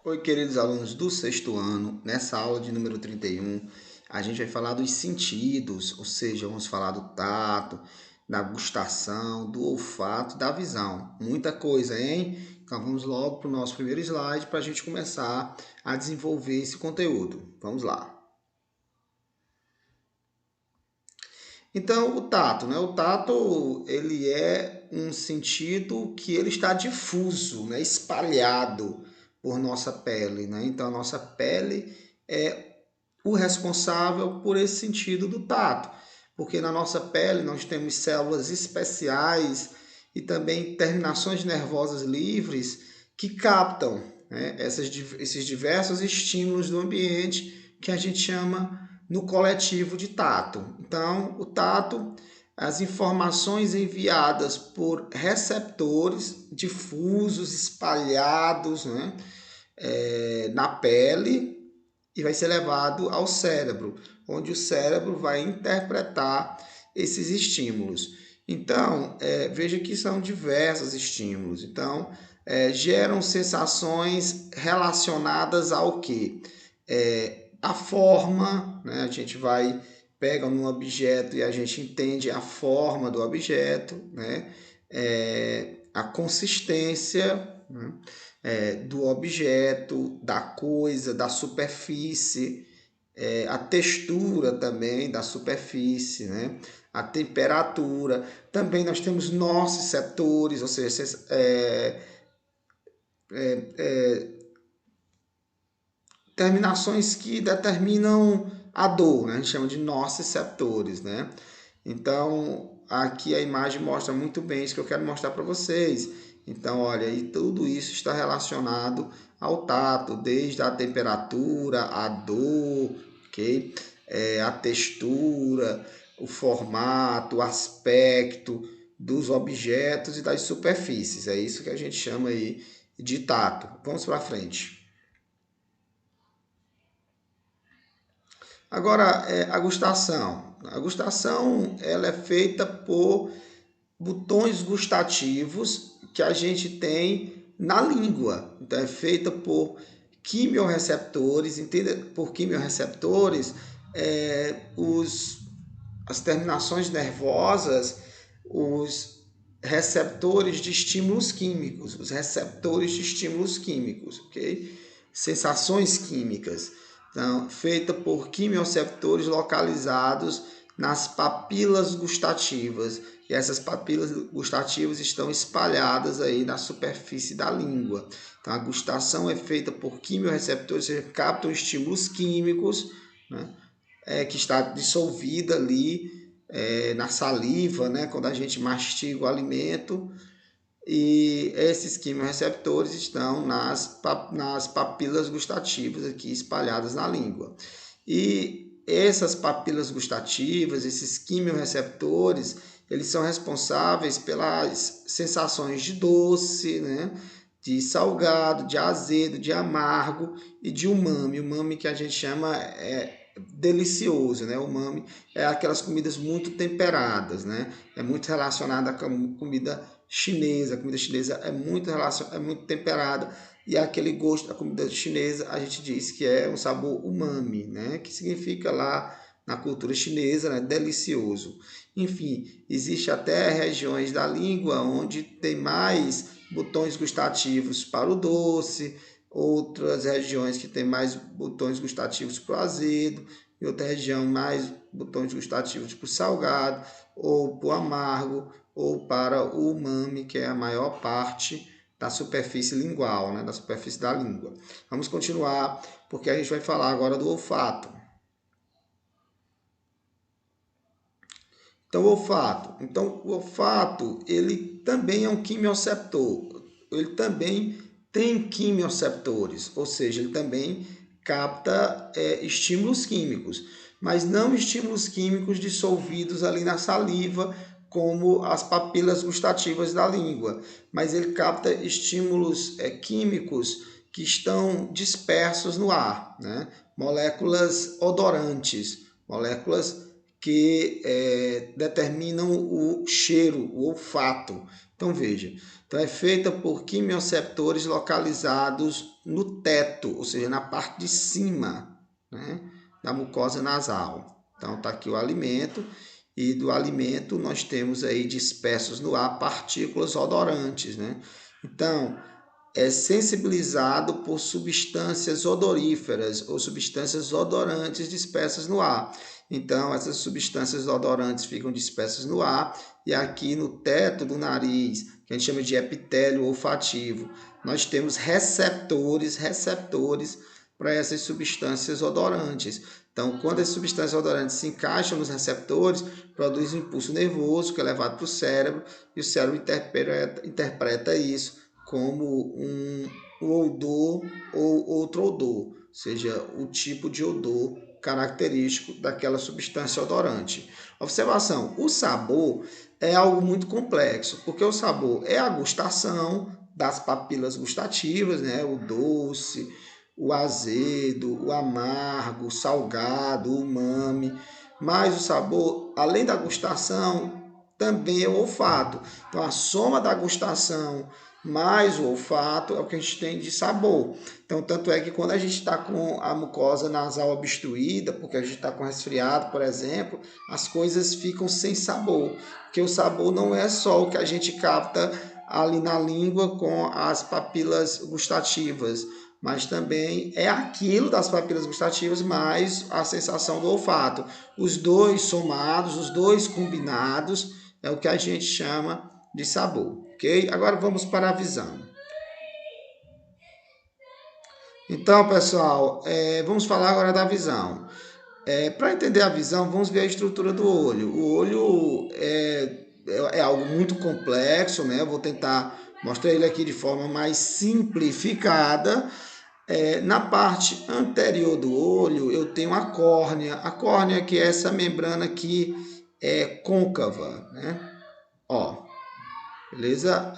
Oi, queridos alunos do sexto ano. Nessa aula de número 31, a gente vai falar dos sentidos, ou seja, vamos falar do tato, da gustação, do olfato, da visão. Muita coisa, hein? Então vamos logo para o nosso primeiro slide para a gente começar a desenvolver esse conteúdo. Vamos lá. Então, o tato, né? O tato, ele é um sentido que ele está difuso, né? Espalhado por nossa pele, né? Então, a nossa pele é o responsável por esse sentido do tato, porque na nossa pele nós temos células especiais e também terminações nervosas livres que captam, né, esses diversos estímulos do ambiente que a gente chama no coletivo de tato. Então, o tato, as informações enviadas por receptores difusos, espalhados, né, na pele, e vai ser levado ao cérebro, onde o cérebro vai interpretar esses estímulos. Então, veja que são diversos estímulos. Então, geram sensações relacionadas ao quê? A forma, né? A gente pega num objeto e a gente entende a forma do objeto, né? A consistência, né? Do objeto, da coisa, da superfície, a textura também da superfície, né? A temperatura. Também nós temos nociceptores, ou seja, terminações que determinam a dor, né? A gente chama de nociceptores, né? Então, aqui a imagem mostra muito bem isso que eu quero mostrar para vocês. Então, olha, e tudo isso está relacionado ao tato, desde a temperatura, a dor, ok? A textura, o formato, o aspecto dos objetos e das superfícies. É isso que a gente chama aí de tato. Vamos para frente. Agora, a gustação. A gustação ela é feita por botões gustativos que a gente tem na língua. Então, é feita por quimiorreceptores. Entenda por quimiorreceptores? As terminações nervosas, os receptores de estímulos químicos, os receptores de estímulos químicos, ok? Sensações químicas. Então, feita por quimiorreceptores localizados nas papilas gustativas. E essas papilas gustativas estão espalhadas aí na superfície da língua. Então, a gustação é feita por quimiorreceptores, que captam estímulos químicos, né? Que está dissolvida ali na saliva, né? Quando a gente mastiga o alimento. E esses quimiorreceptores estão nas papilas gustativas aqui espalhadas na língua. E essas papilas gustativas, esses quimiorreceptores, eles são responsáveis pelas sensações de doce, né? De salgado, de azedo, de amargo e de umami. Umami que a gente chama delicioso, né? Umami é aquelas comidas muito temperadas, né? É muito relacionada com comida chinesa. A comida chinesa é muito temperada e aquele gosto da comida chinesa a gente diz que é um sabor umami, né? Que significa lá na cultura chinesa, né? Delicioso. Enfim, existe até regiões da língua onde tem mais botões gustativos para o doce, outras regiões que tem mais botões gustativos para o azedo, e outra região mais botões gustativos para o salgado, ou para o amargo, ou para o umami, que é a maior parte da superfície lingual, né, da superfície da língua. Vamos continuar, porque a gente vai falar agora do olfato. Então, o olfato, ele também é um quimioreceptor. Ele também tem quimioreceptores, ou seja, ele também capta estímulos químicos, mas não estímulos químicos dissolvidos ali na saliva, como as papilas gustativas da língua, mas ele capta estímulos químicos que estão dispersos no ar, né? Moléculas odorantes, moléculas que determinam o cheiro, o olfato. Então veja, então é feita por quimioreceptores localizados no teto, ou seja, na parte de cima, né, da mucosa nasal. Então está aqui o alimento, e do alimento nós temos aí dispersos no ar partículas odorantes, né? Então é sensibilizado por substâncias odoríferas ou substâncias odorantes dispersas no ar. Então, essas substâncias odorantes ficam dispersas no ar, e aqui no teto do nariz, que a gente chama de epitélio olfativo, nós temos receptores para essas substâncias odorantes. Então, quando as substâncias odorantes se encaixam nos receptores, produz um impulso nervoso que é levado para o cérebro, e o cérebro interpreta isso como um odor ou outro odor, seja o tipo de odor característico daquela substância odorante. Observação: o sabor é algo muito complexo, porque o sabor é a gustação das papilas gustativas, né? O doce, o azedo, o amargo, o salgado, o umami. Mas o sabor, além da gustação, também é o olfato. Então, a soma da gustação mais o olfato é o que a gente tem de sabor. Então, tanto é que quando a gente está com a mucosa nasal obstruída, porque a gente está com resfriado, por exemplo, as coisas ficam sem sabor. Porque o sabor não é só o que a gente capta ali na língua com as papilas gustativas, mas também é aquilo das papilas gustativas mais a sensação do olfato. Os dois somados, os dois combinados, é o que a gente chama de sabor, ok? Agora vamos para a visão. Então, pessoal, vamos falar agora da visão. Para entender a visão, vamos ver a estrutura do olho. O olho é algo muito complexo, né? Eu vou tentar mostrar ele aqui de forma mais simplificada. Na parte anterior do olho, eu tenho a córnea. A córnea, que é essa membrana aqui côncava, né? Ó, beleza?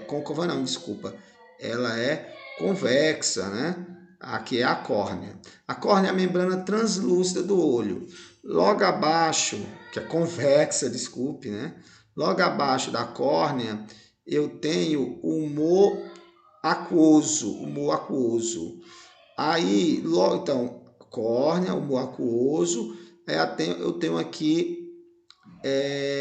Côncava não, desculpa. Ela é convexa, né? Aqui é a córnea. A córnea é a membrana translúcida do olho. Logo abaixo, que é convexa, desculpe, né? Logo abaixo da córnea, eu tenho o humor aquoso. Aí, logo, então, córnea, humor aquoso. Aí eu tenho aqui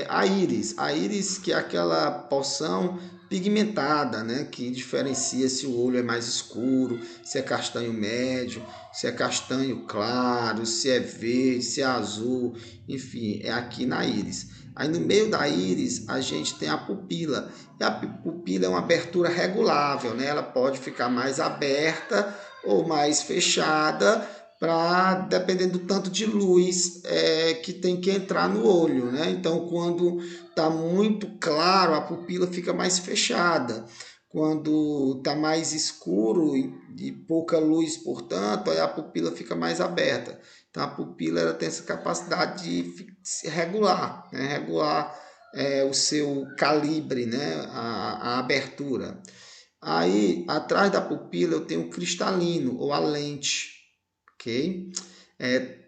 a íris. A íris, que é aquela porção pigmentada, né, que diferencia se o olho é mais escuro, se é castanho médio, se é castanho claro, se é verde, se é azul, enfim, é aqui na íris. Aí no meio da íris a gente tem a pupila. E a pupila é uma abertura regulável, né? Ela pode ficar mais aberta ou mais fechada, para dependendo do tanto de luz que tem que entrar no olho, né? Então, quando está muito claro, a pupila fica mais fechada. Quando está mais escuro e pouca luz, portanto, aí a pupila fica mais aberta. Então, a pupila ela tem essa capacidade de se regular, né? Regular o seu calibre, né? A abertura. Aí, atrás da pupila, eu tenho o cristalino, ou a lente, ok?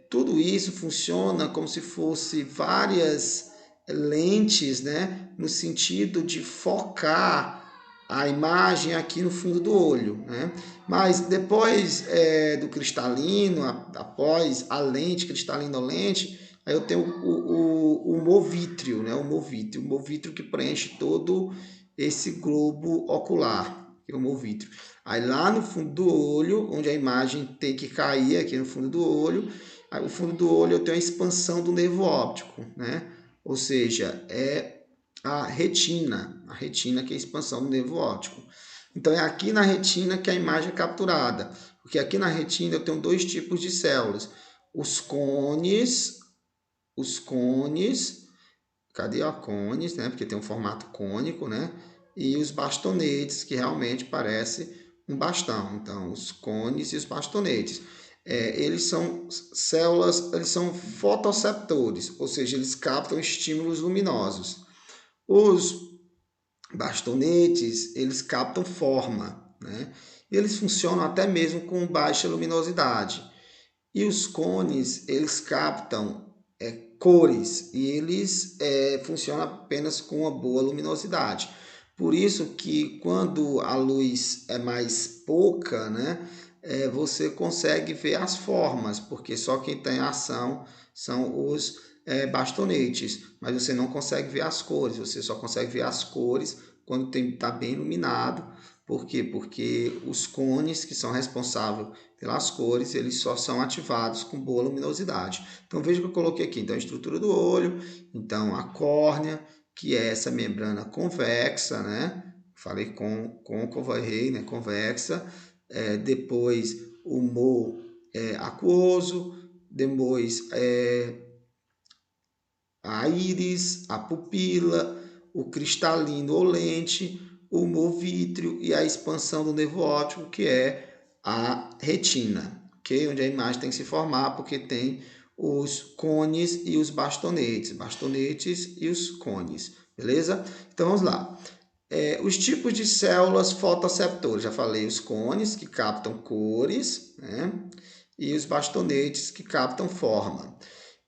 Tudo isso funciona como se fosse várias lentes, né? No sentido de focar a imagem aqui no fundo do olho, né? Mas depois do cristalino, após a lente, cristalino-lente, aí eu tenho o movítrio, né? O movítrio que preenche todo esse globo ocular, que é o movítrio. Aí lá no fundo do olho, onde a imagem tem que cair aqui no fundo do olho, aí no fundo do olho eu tenho a expansão do nervo óptico, né? Ou seja, é a retina que é a expansão do nervo óptico. Então é aqui na retina que a imagem é capturada, porque aqui na retina eu tenho dois tipos de células, os cones, cadê a cones, né? Porque tem um formato cônico, né? E os bastonetes, que realmente parece um bastão. Então, os cones e os bastonetes. Eles são células, eles são fotoceptores, ou seja, eles captam estímulos luminosos. Os bastonetes, eles captam forma, né? Eles funcionam até mesmo com baixa luminosidade. E os cones, eles captam cores e eles funcionam apenas com uma boa luminosidade. Por isso que quando a luz é mais pouca, né, você consegue ver as formas, porque só quem tem ação são os bastonetes, mas você não consegue ver as cores, você só consegue ver as cores quando está bem iluminado. Por quê? Porque os cones que são responsáveis pelas cores, eles só são ativados com boa luminosidade. Então veja que eu coloquei aqui, então a estrutura do olho, então a córnea, que é essa membrana convexa, né? Falei côncava, errei, né? Convexa. Depois o humor aquoso, depois a íris, a pupila, o cristalino ou lente, o humor vítreo e a expansão do nervo óptico, que é a retina, ok? Onde a imagem tem que se formar, porque tem os cones e os bastonetes e os cones, beleza? Então vamos lá. Os tipos de células fotoreceptoras, já falei, os cones que captam cores, né? E os bastonetes que captam forma.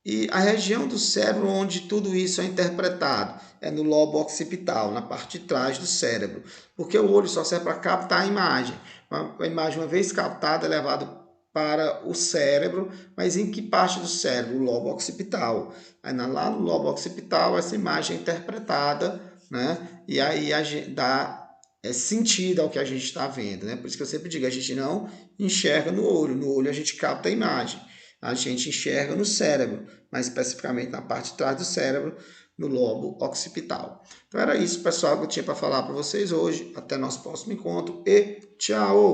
E a região do cérebro onde tudo isso é interpretado é no lobo occipital, na parte de trás do cérebro, porque o olho só serve para captar a imagem. A imagem, uma vez captada, é levada para o cérebro, mas em que parte do cérebro? O lobo occipital. Aí, lá no lobo occipital, essa imagem é interpretada, né? E aí a gente dá sentido ao que a gente está vendo, né? Por isso que eu sempre digo, a gente não enxerga no olho a gente capta a imagem. A gente enxerga no cérebro, mais especificamente na parte de trás do cérebro, no lobo occipital. Então era isso, pessoal, que eu tinha para falar para vocês hoje. Até nosso próximo encontro e tchau!